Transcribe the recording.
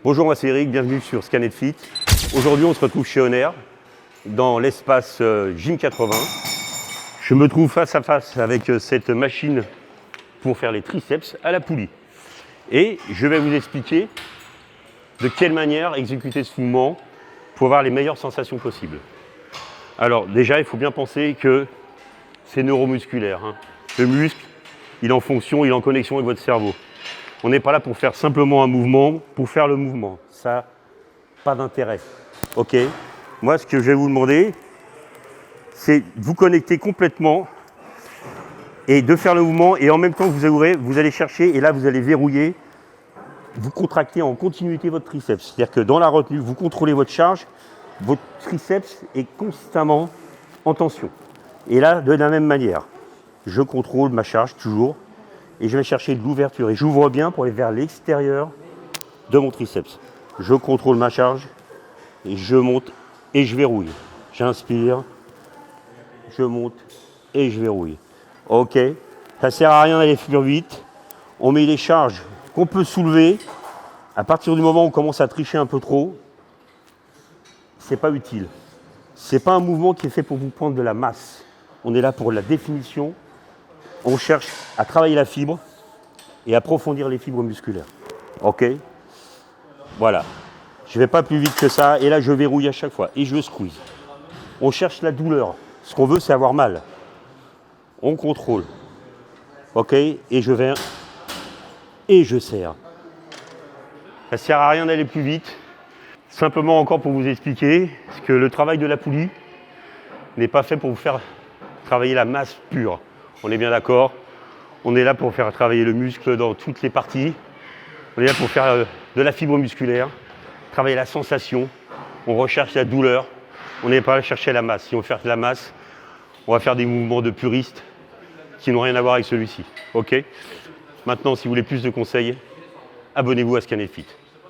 Bonjour, moi c'est Eric, bienvenue sur Scan & Fit. Aujourd'hui on se retrouve chez Honor, dans l'espace Gym 80. Je me trouve face à face avec cette machine pour faire les triceps à la poulie. Et je vais vous expliquer de quelle manière exécuter ce mouvement pour avoir les meilleures sensations possibles. Alors déjà, il faut bien penser que c'est neuromusculaire. Le muscle, il est en fonction, il est en connexion avec votre cerveau. On n'est pas là pour faire simplement un mouvement, pour faire le mouvement. Ça, pas d'intérêt. Ok. Moi, ce que je vais vous demander, c'est de vous connecter complètement et de faire le mouvement. Et en même temps que vous ouvrez, vous allez chercher et là, vous allez verrouiller. Vous contractez en continuité votre triceps. C'est-à-dire que dans la retenue, vous contrôlez votre charge. Votre triceps est constamment en tension. Et là, de la même manière, je contrôle ma charge toujours. Et je vais chercher de l'ouverture et j'ouvre bien pour aller vers l'extérieur de mon triceps. Je contrôle ma charge et je monte et je verrouille. J'inspire, je monte et je verrouille. Ok, ça sert à rien d'aller plus vite. On met les charges qu'on peut soulever. À partir du moment où on commence à tricher un peu trop, c'est pas utile. C'est pas un mouvement qui est fait pour vous prendre de la masse. On est là pour la définition. On cherche à travailler la fibre et approfondir les fibres musculaires. Ok. Voilà. Je ne vais pas plus vite que ça. Et là, je verrouille à chaque fois. Et je squeeze. On cherche la douleur. Ce qu'on veut, c'est avoir mal. On contrôle. Ok. Et je viens. Et je serre. Ça ne sert à rien d'aller plus vite. Simplement encore pour vous expliquer que le travail de la poulie n'est pas fait pour vous faire travailler la masse pure. On est bien d'accord. On est là pour faire travailler le muscle dans toutes les parties. On est là pour faire de la fibre musculaire, travailler la sensation. On recherche la douleur. On n'est pas là chercher la masse. Si on veut faire de la masse, on va faire des mouvements de puristes qui n'ont rien à voir avec celui-ci. Ok ? Maintenant, si vous voulez plus de conseils, abonnez-vous à Scan & Fit.